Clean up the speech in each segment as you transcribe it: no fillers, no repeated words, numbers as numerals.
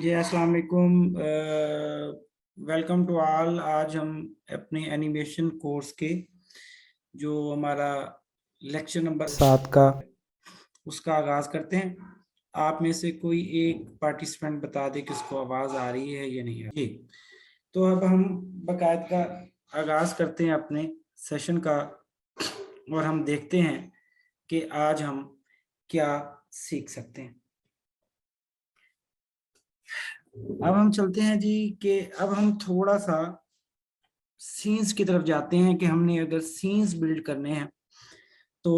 जी अस्सलाम वालेकुम। Welcome to all. आज हम अपने एनिमेशन कोर्स के जो हमारा लेक्चर नंबर 7 का उसका आगाज़ करते हैं। आप में से कोई एक पार्टिसिपेंट बता दे कि उसको आवाज़ आ रही है या नहीं आ रही। तो अब हम बाकायदा आगाज़ करते हैं अपने सेशन का और हम देखते हैं कि आज हम क्या सीख सकते हैं। अब हम चलते हैं जी कि अब हम थोड़ा सा सीन्स की तरफ जाते हैं कि हमने अगर सीन्स बिल्ड करने हैं तो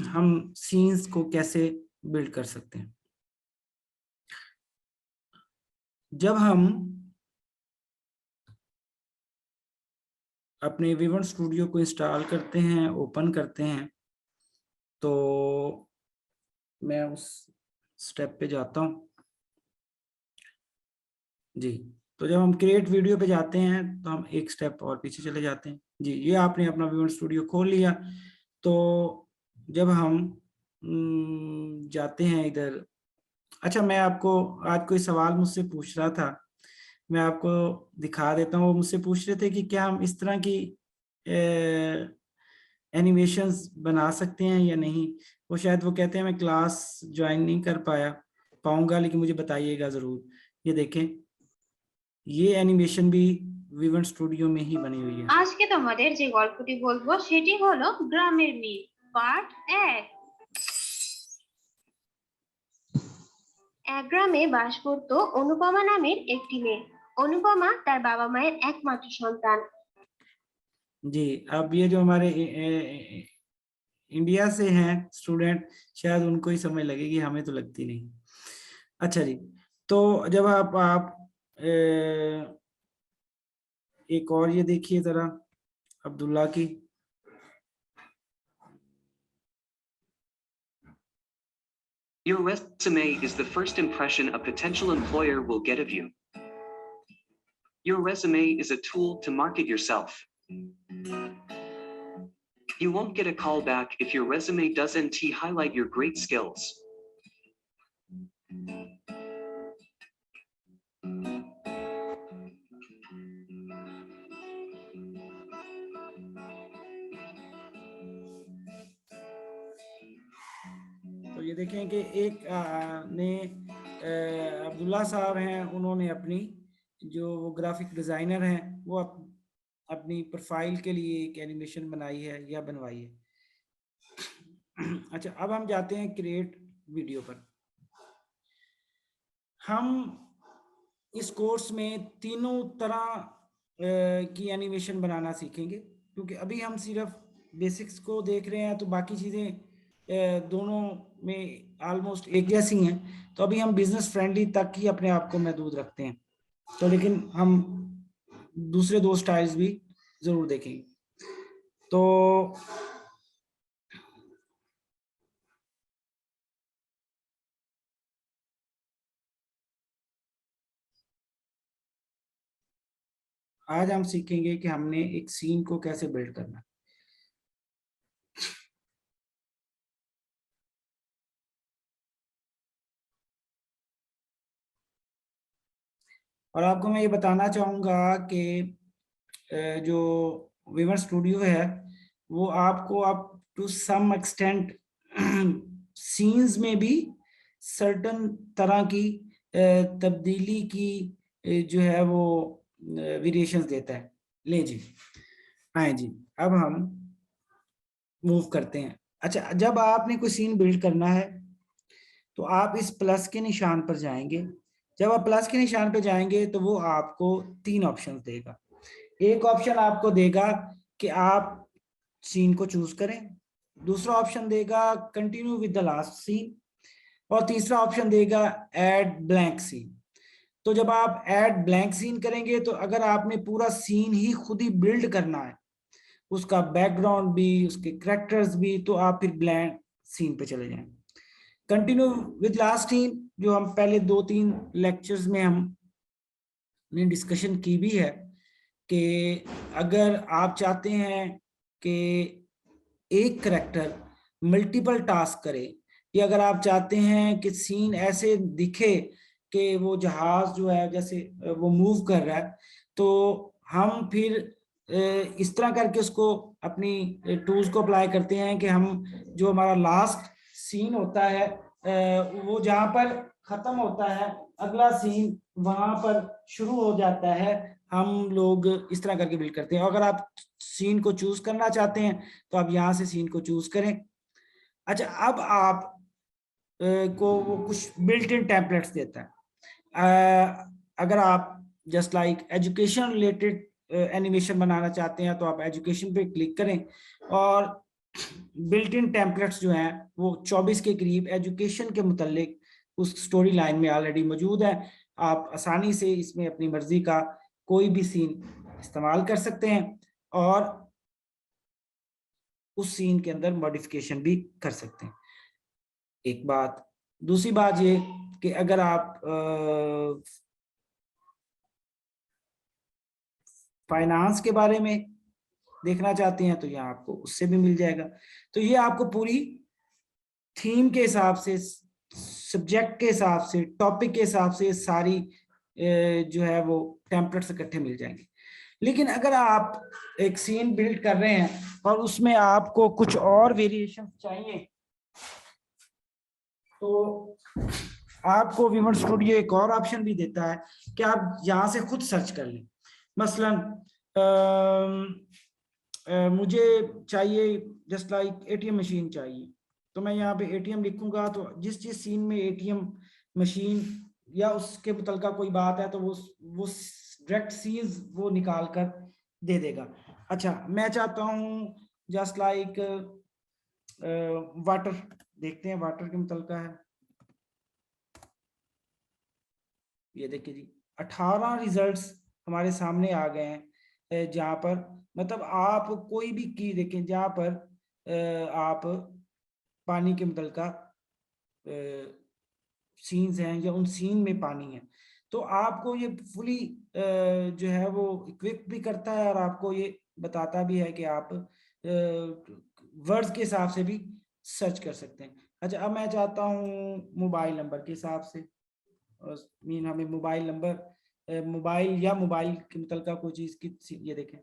हम सीन्स को कैसे बिल्ड कर सकते हैं। जब हम अपने विवन स्टूडियो को इंस्टॉल करते हैं, ओपन करते हैं, तो मैं उस स्टेप पे जाता हूं जी। तो जब हम क्रिएट वीडियो पे जाते हैं तो हम एक स्टेप और पीछे चले जाते हैं जी। ये आपने अपना विवन स्टूडियो खोल लिया। तो जब हम जाते हैं इधर, अच्छा मैं आपको आज कोई सवाल मुझसे पूछ रहा था, मैं आपको दिखा देता हूँ। वो मुझसे पूछ रहे थे कि क्या हम इस तरह की एनिमेशंस बना सकते हैं या नहीं। वो शायद वो कहते हैं मैं क्लास ज्वाइन नहीं कर पाऊंगा, लेकिन मुझे बताइएगा ज़रूर। ये देखें, ये एनिमेशन भी विवन स्टूडियो में ही बनी हुई है। আজকে তোমাদের যে গল্পটি বলবো সেটি হলো গ্রামের মেয়ে পার্ট 1। এক গ্রামে বাস করত অনুপমা নামের একটি মেয়ে। অনুপমা তার বাবা মায়ের একমাত্র সন্তান। जी, अब ये जो हमारे इंडिया से हैं स्टूडेंट, शायद उनको ही समझ लगेगी, हमें तो लगती नहीं। अच्छा जी, तो जब आप एक और ये देखिए जरा अब्दुल्ला की। Your resume is the first impression a potential employer will get of you. Your resume is a tool to market yourself. You won't get a call back if your resume doesn't highlight your great skills. तो ये देखें कि एक अब्दुल्ला साहब हैं, उन्होंने अपनी जो वो ग्राफिक डिज़ाइनर हैं वो अपनी प्रोफाइल के लिए एक एनिमेशन बनाई है या बनवाई है। अच्छा, अब हम जाते हैं क्रिएट वीडियो पर। हम इस कोर्स में तीनों तरह की एनिमेशन बनाना सीखेंगे, क्योंकि अभी हम सिर्फ बेसिक्स को देख रहे हैं, तो बाकी चीज़ें दोनों में ऑलमोस्ट एक जैसी हैं। तो अभी हम बिजनेस फ्रेंडली तक ही अपने आप को महदूद रखते हैं, तो लेकिन हम दूसरे दो स्टाइल्स भी ज़रूर देखेंगे। तो आज हम सीखेंगे कि हमने एक सीन को कैसे बिल्ड करना है। और आपको मैं ये बताना चाहूँगा कि जो विवन स्टूडियो है वो आपको up to some extent scenes में भी सर्टन तरह की तब्दीली की जो है वो वेरिएशंस देता है। ले जी, आए जी, अब हम मूव करते हैं। अच्छा, जब आपने कोई सीन बिल्ड करना है तो आप इस प्लस के निशान पर जाएंगे। जब आप प्लस के निशान पर जाएंगे तो वो आपको तीन ऑप्शन देगा। एक ऑप्शन आपको देगा कि आप सीन को चूज करें, दूसरा ऑप्शन देगा continue with the last scene, और तीसरा ऑप्शन देगा ऐड ब्लैंक सीन। तो जब आप ऐड ब्लैंक सीन करेंगे तो अगर आपने पूरा सीन ही खुद ही बिल्ड करना है, उसका बैकग्राउंड भी, उसके कैरेक्टर्स भी, तो आप फिर ब्लैंक सीन पे चले जाएं। कंटिन्यू विद लास्ट सीन जो हम पहले 2-3 लेक्चर्स में हमने डिस्कशन की भी है कि अगर आप चाहते हैं कि एक करैक्टर मल्टीपल टास्क करे, या अगर आप चाहते हैं कि सीन ऐसे दिखे कि वो जहाज जो है जैसे वो मूव कर रहा है, तो हम फिर इस तरह करके उसको अपनी टूल्स को अप्लाई करते हैं कि हम जो हमारा लास्ट सीन होता है वो जहाँ पर खत्म होता है, अगला सीन वहां पर शुरू हो जाता है, हम लोग इस तरह करके बिल्ड करते हैं। अगर आप सीन को चूज करना चाहते हैं तो आप यहाँ से सीन को चूज करें। अच्छा, अब आप को वो कुछ बिल्ट इन टेम्पलेट्स देता है। अगर आप just like education related animation बनाना चाहते हैं तो आप एजुकेशन पे क्लिक करें, और बिल्ट इन टेम्पलेट्स जो हैं वो 24 के करीब एजुकेशन के मुतालिक उस स्टोरी लाइन में ऑलरेडी मौजूद है। आप आसानी से इसमें अपनी मर्जी का कोई भी सीन इस्तेमाल कर सकते हैं और उस सीन के अंदर मॉडिफिकेशन भी कर सकते हैं। एक बात, दूसरी बात ये कि अगर आप फाइनेंस के बारे में देखना चाहते हैं तो यहाँ आपको उससे भी मिल जाएगा। तो ये आपको पूरी थीम के हिसाब से, सब्जेक्ट के हिसाब से, टॉपिक के हिसाब से सारी जो है वो टेम्पलेट्स इकट्ठे मिल जाएंगे। लेकिन अगर आप एक सीन बिल्ड कर रहे हैं और उसमें आपको कुछ और वेरिएशन चाहिए तो आपको विमर स्टूडियो एक और ऑप्शन भी देता है कि आप यहाँ से खुद सर्च कर लें। मसलन मुझे चाहिए जस्ट लाइक एटीएम मशीन चाहिए, तो मैं यहाँ पे एटीएम लिखूंगा तो जिस जिस सीन में एटीएम मशीन या उसके मुतलका कोई बात है तो वो डायरेक्ट सीन्स वो निकाल कर दे देगा। अच्छा, मैं चाहता हूँ जस्ट लाइक वाटर, देखते हैं वाटर के मुतलका है। ये देखिए जी, 18 रिजल्ट्स हमारे सामने आ गए हैं, जहाँ पर मतलब आप कोई भी की देखें जहाँ पर आप पानी के मुतलका सीन्स हैं या उन सीन में पानी है, तो आपको ये फुली जो है वो इक्विप भी करता है और आपको ये बताता भी है कि आप वर्ड्स के हिसाब से भी सर्च कर सकते हैं। अच्छा, अब मैं चाहता हूँ मोबाइल नंबर के हिसाब से, मीन हमें मोबाइल नंबर, मोबाइल या मोबाइल के मुतलका कोई चीज़ की, ये देखें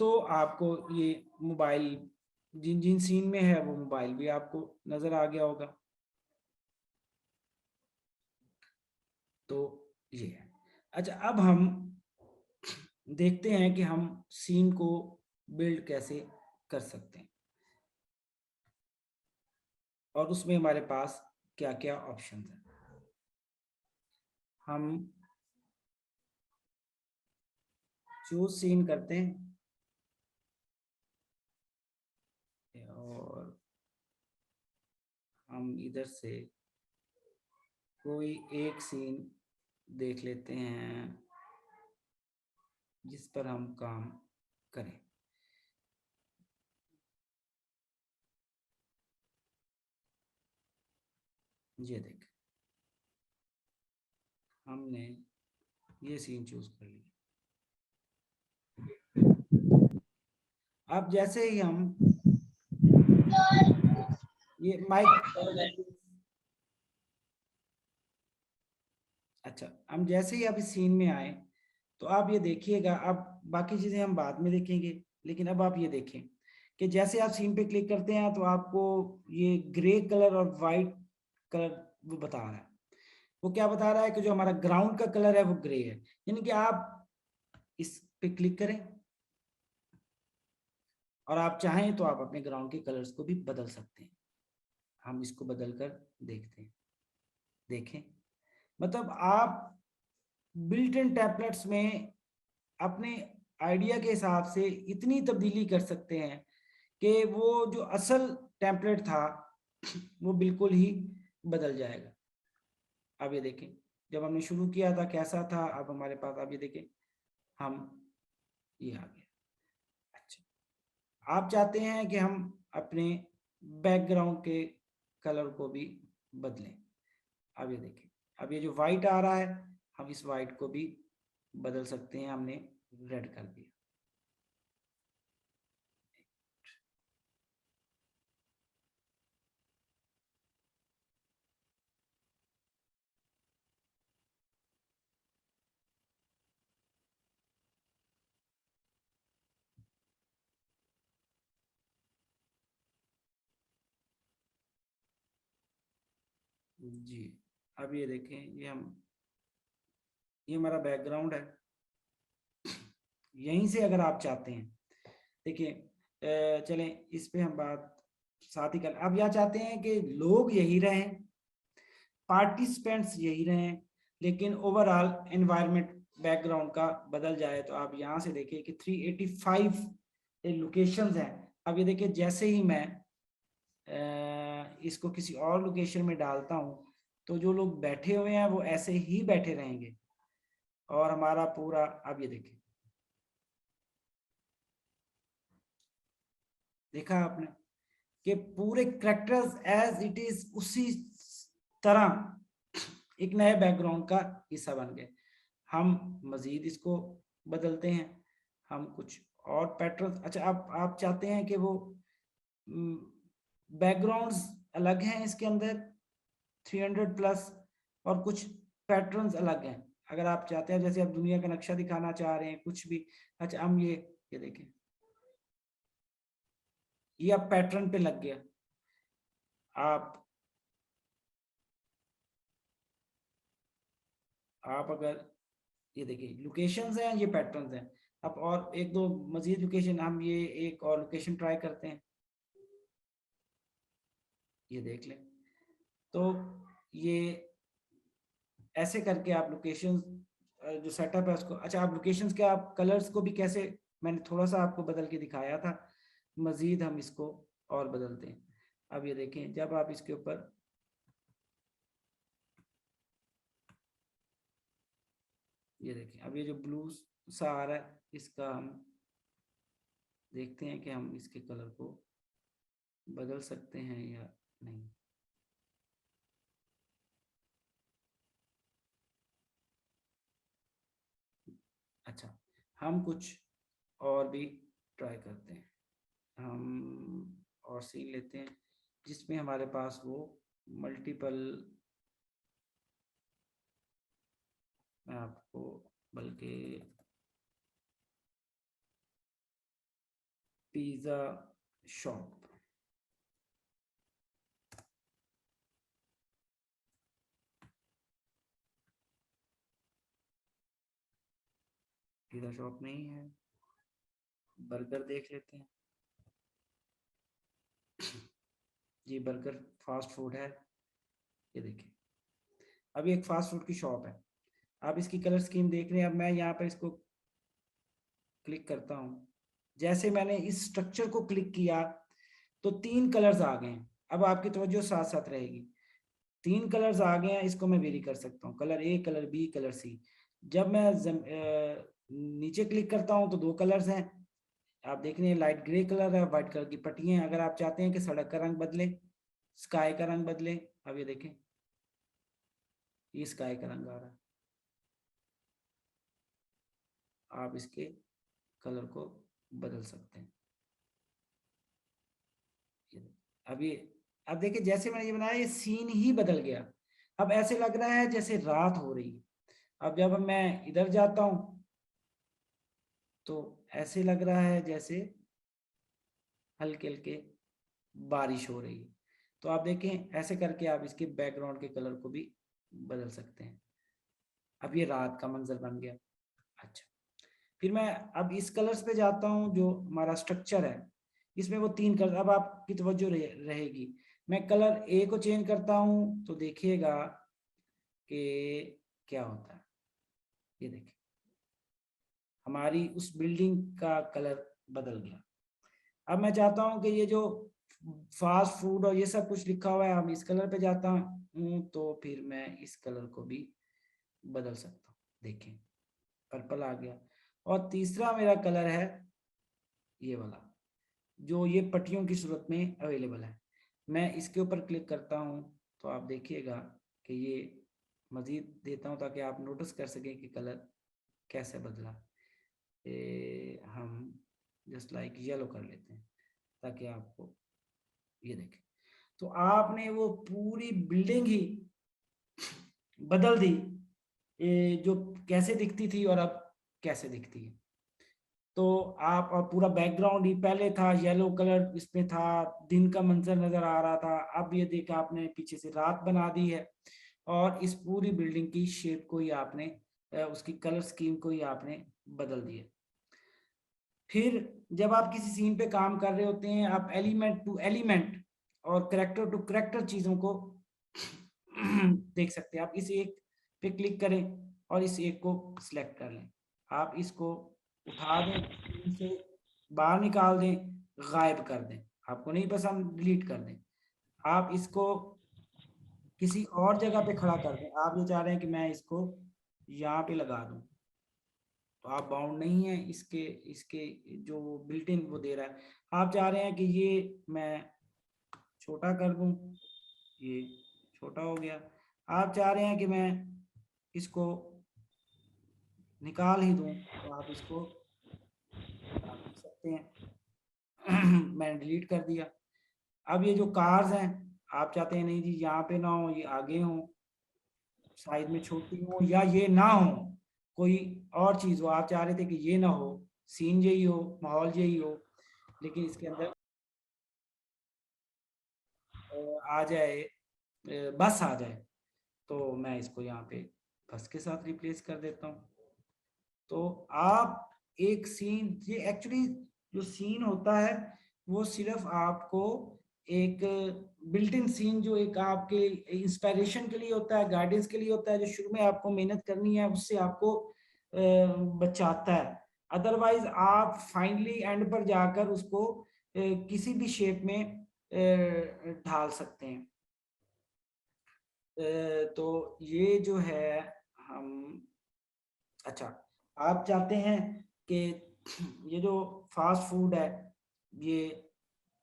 तो आपको ये मोबाइल जिन जिन सीन में है वो मोबाइल भी आपको नजर आ गया होगा। तो ये है। अच्छा, अब हम देखते हैं कि हम सीन को बिल्ड कैसे कर सकते हैं और उसमें हमारे पास क्या क्या ऑप्शंस हैं। हम चूज सीन करते हैं और हम इधर से कोई एक सीन देख लेते हैं जिस पर हम काम करें। ये देख, हमने ये सीन चूज कर लिया। अब जैसे ही हम ये माइक, अच्छा, हम जैसे ही आप इस सीन में आए तो आप ये देखिएगा, अब बाकी चीजें हम बाद में देखेंगे, लेकिन अब आप ये देखें कि जैसे आप सीन पे क्लिक करते हैं तो आपको ये ग्रे कलर और वाइट कलर वो बता रहा है। वो क्या बता रहा है कि जो हमारा ग्राउंड का कलर है वो ग्रे है, यानी कि आप इस पे क्लिक करें और आप चाहें तो आप अपने ग्राउंड के कलर्स को भी बदल सकते हैं। हम इसको बदल कर देखते हैं, देखें मतलब आप बिल्ट इन टेम्पलेट्स में अपने आइडिया के हिसाब से इतनी तब्दीली कर सकते हैं कि वो जो असल टेम्पलेट था वो बिल्कुल ही बदल जाएगा। अब ये देखें, जब हमने शुरू किया था कैसा था, अब हमारे पास, अब ये देखें हम ये आ गया। अच्छा, आप चाहते हैं कि हम अपने बैकग्राउंड के कलर को भी बदलें। अब ये देखें, अब ये जो वाइट आ रहा है हम इस वाइट को भी बदल सकते हैं, हमने रेड कर दिया। जी, अब ये देखें, ये हमारा बैकग्राउंड है। यहीं से अगर आप चाहते हैं, देखिए, चलें इस पे हम बात साथ ही कर, अब यह चाहते हैं कि लोग यही रहें, पार्टिसिपेंट्स यही रहें, लेकिन ओवरऑल एनवायरनमेंट बैकग्राउंड का बदल जाए। तो आप यहाँ से देखिए कि 385 लोकेशंस हैं। अब ये देखिए, जैसे ही मैं इसको किसी और लोकेशन में डालता हूँ, तो जो लोग बैठे हुए हैं वो ऐसे ही बैठे रहेंगे, और हमारा पूरा, अब ये देखिए, देखा आपने कि पूरे कैरेक्टर्स एज इट इज उसी तरह एक नए बैकग्राउंड का हिस्सा बन गए। हम मजीद इसको बदलते हैं, हम कुछ और पैटर्न, अच्छा आप चाहते हैं कि वो बैकग्राउंड्स अलग हैं इसके अंदर 300 प्लस, और कुछ पैटर्न्स अलग हैं। अगर आप चाहते हैं, जैसे आप दुनिया का नक्शा दिखाना चाह रहे हैं, कुछ भी, अच्छा हम ये देखें, ये अब पैटर्न पे लग गया। आप अगर ये देखिए, लोकेशंस हैं, ये पैटर्न्स हैं। अब और एक दो मजीद लोकेशन, हम ये एक और लोकेशन ट्राई करते हैं, ये देख लें। तो ये ऐसे करके आप लोकेशन जो सेटअप है उसको, अच्छा आप लोकेशंस के आप कलर्स को भी कैसे, मैंने थोड़ा सा आपको बदल के दिखाया था, मजीद हम इसको और बदलते हैं। अब ये देखें, जब आप इसके ऊपर, ये देखें, अब ये जो ब्लू सा आ रहा है, इसका हम देखते हैं कि हम इसके कलर को बदल सकते हैं या नहीं। अच्छा, हम कुछ और भी ट्राई करते हैं। हम और सीन लेते हैं जिसमें हमारे पास वो मल्टीपल, मैं आपको बल्कि पिज़्ज़ा शॉप, पिज़्ज़ा शॉप नहीं है, बर्गर देख लेते हैं। जी, बर्गर फास्ट फूड है, ये देखिए, अब ये एक फास्ट फूड की शॉप है। आप इसकी कलर स्कीम देख रहे हैं। अब मैं यहाँ पर इसको क्लिक करता हूँ, जैसे मैंने इस स्ट्रक्चर को क्लिक किया तो 3 कलर्स आ गए हैं। अब आपकी तवज्जो साथ साथ रहेगी, 3 कलर्स आ गए हैं, इसको मैं वेरी कर सकता हूँ, कलर ए, कलर बी, कलर सी। जब मैं नीचे क्लिक करता हूँ तो 2 कलर्स हैं, आप देख रहे हैं, लाइट ग्रे कलर है, व्हाइट कलर की पट्टियां हैं। अगर आप चाहते हैं कि सड़क का रंग बदले, स्काई का रंग बदले, अब ये देखें, ये स्काई का रंग आ रहा है। आप इसके कलर को बदल सकते हैं। अब ये, अब देखिए, जैसे मैंने ये बनाया, ये सीन ही बदल गया। अब ऐसे लग रहा है जैसे रात हो रही है। अब जब मैं इधर जाता हूं तो ऐसे लग रहा है जैसे हल्के हल्के बारिश हो रही है। तो आप देखें, ऐसे करके आप इसके बैकग्राउंड के कलर को भी बदल सकते हैं। अब ये रात का मंजर बन गया। अच्छा, फिर मैं अब इस कलर्स पे जाता हूँ, जो हमारा स्ट्रक्चर है इसमें वो 3 कलर, अब आपकी तवज्जो रहेगी। मैं कलर ए को चेंज करता हूँ तो देखिएगा कि क्या होता है। ये देखिए, हमारी उस बिल्डिंग का कलर बदल गया। अब मैं चाहता हूँ कि ये जो फास्ट फूड और ये सब कुछ लिखा हुआ है, हम इस कलर पे जाता हूँ तो फिर मैं इस कलर को भी बदल सकता हूँ। देखें, पर्पल आ गया। और तीसरा मेरा कलर है ये वाला, जो ये पट्टियों की सूरत में अवेलेबल है। मैं इसके ऊपर क्लिक करता हूँ तो आप देखिएगा कि ये मज़ीद देता हूँ ताकि आप नोटिस कर सकें कि कलर कैसे बदला। हम जस्ट लाइक येलो कर लेते हैं ताकि आपको ये देखें। तो आपने वो पूरी बिल्डिंग ही बदल दी, जो कैसे दिखती थी और अब कैसे दिखती है। तो आप, और पूरा बैकग्राउंड ही पहले था येलो कलर, इसमें था दिन का मंजर नजर आ रहा था, अब ये देखा आपने पीछे से रात बना दी है, और इस पूरी बिल्डिंग की शेप को ही आपने उसकी कलर स्कीम को ही आपने बदल दिया। फिर जब आप किसी सीन पे काम कर रहे होते हैं, आप एलिमेंट टू एलिमेंट और करेक्टर टू करेक्टर चीजों को देख सकते हैं। आप इस एक पे क्लिक करें और इस एक को सिलेक्ट कर लें, आप इसको उठा दें, स्क्रीन से बाहर निकाल दें, गायब कर दें, आपको नहीं पसंद डिलीट कर दें। आप इसको किसी और जगह पे खड़ा कर दें, आप ये चाह रहे हैं कि मैं इसको यहाँ पे लगा दूं, तो आप बाउंड नहीं है इसके इसके जो बिल्ट इन वो दे रहा है। आप चाह रहे हैं कि ये मैं छोटा कर दूं, ये छोटा हो गया। आप चाह रहे हैं कि मैं इसको निकाल ही दूं, तो आप इसको निकाल भी सकते हैं। मैंने डिलीट कर दिया। अब ये जो कार्स हैं, आप चाहते हैं नहीं जी यहाँ पे ना हो, ये आगे हो, साइज में छोटी हो, या ये ना हो, कोई और चीज हो, आप चाह रहे थे कि ये ना हो, सीन यही हो, माहौल यही हो, लेकिन इसके अंदर आ जाए, बस आ जाए, तो मैं इसको यहाँ पे बस के साथ रिप्लेस कर देता हूँ। तो आप एक सीन, ये एक्चुअली जो सीन होता है वो सिर्फ आपको एक बिल्ट इन सीन, जो एक आपके इंस्पिरेशन के लिए होता है, गाइडेंस के लिए होता है, जो शुरू में आपको मेहनत करनी है उससे आपको बचाता है। अदरवाइज आप फाइनली एंड पर जाकर उसको किसी भी शेप में ढाल सकते हैं। तो ये जो है हम, अच्छा, आप चाहते हैं कि ये जो फास्ट फूड है, ये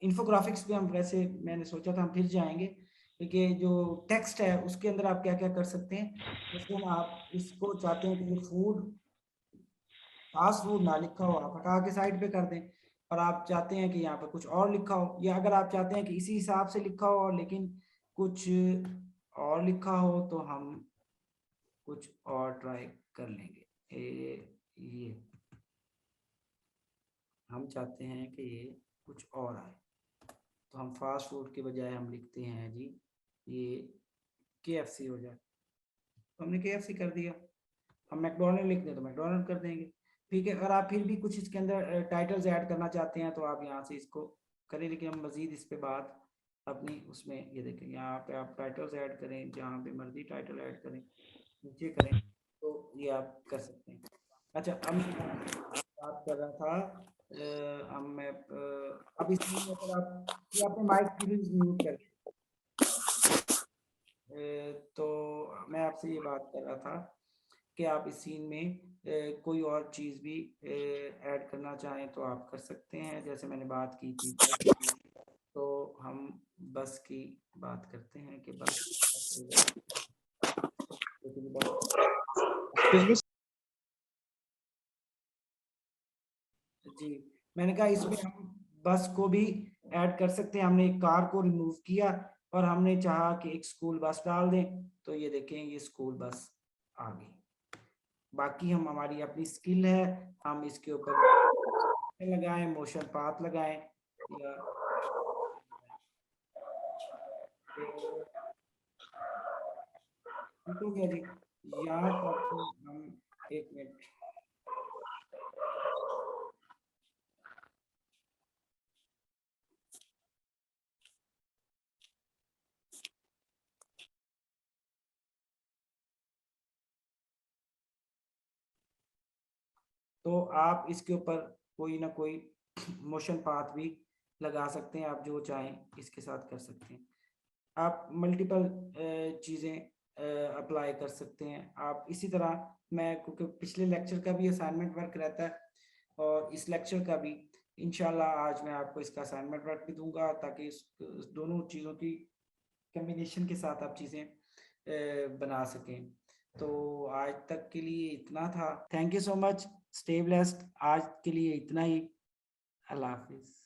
इन्फोग्राफिक्स पे हम वैसे मैंने सोचा था हम फिर जाएंगे, क्योंकि जो टेक्स्ट है उसके अंदर आप क्या क्या कर सकते हैं। जैसे आप इसको चाहते हैं कि ये फूड, फास्ट फूड ना लिखा हो, आप हटा के साइड पे कर दें, और आप चाहते हैं कि यहाँ पर कुछ और लिखा हो, या अगर आप चाहते हैं कि इसी हिसाब से लिखा हो लेकिन कुछ और लिखा हो, तो हम कुछ और ट्राई कर लेंगे। ये हम चाहते हैं कि ये कुछ और आए, तो हम फास्ट फूड के बजाय हम लिखते हैं जी ये KFC हो जाए, तो हमने KFC कर दिया। हम मैकडोनल्ड लिख दें तो मैकडोनल्ड कर देंगे। ठीक है, अगर आप फिर भी कुछ इसके अंदर टाइटल्स ऐड करना चाहते हैं तो आप यहाँ से इसको करें, लेकिन हम मजीद इस पे बात अपनी उसमें, ये देखें यहाँ पे आप टाइटल्स ऐड करें, जहाँ पे मर्जी टाइटल ऐड करें, नीचे करें, तो ये आप कर सकते हैं। अच्छा, अब मैं बात कर रहा था, अब मैं अब इसमें अगर आप ये अपने माइक की भी म्यूट कर, तो मैं आपसे ये बात कर रहा था कि आप इस सीन में कोई और चीज़ भी ऐड करना चाहें तो आप कर सकते हैं। जैसे मैंने बात की थी, तो हम बस की बात करते हैं कि बस जी, मैंने कहा इसमें हम बस को भी ऐड कर सकते हैं। हमने एक कार को रिमूव किया और हमने चाहा कि एक स्कूल बस डाल दें, तो ये देखें ये स्कूल बस आ गई। बाकी हम, हमारी अपनी स्किल है, हम इसके ऊपर लगाएं, मोशन पाथ लगाएं, या ठीक हो गया जी। यहाँ तक हम, एक मिनट, तो आप इसके ऊपर कोई ना कोई मोशन पाथ भी लगा सकते हैं, आप जो चाहें इसके साथ कर सकते हैं। आप मल्टीपल चीज़ें अप्लाई कर सकते हैं। आप इसी तरह, मैं क्योंकि पिछले लेक्चर का भी असाइनमेंट वर्क रहता है और इस लेक्चर का भी, इंशाल्लाह आज मैं आपको इसका असाइनमेंट वर्क भी दूंगा, ताकि इस दोनों चीज़ों की कम्बिनेशन के साथ आप चीज़ें बना सकें। तो आज तक के लिए इतना था। Thank you so much, stay blessed. आज के लिए इतना ही, अल्लाह हाफिज़।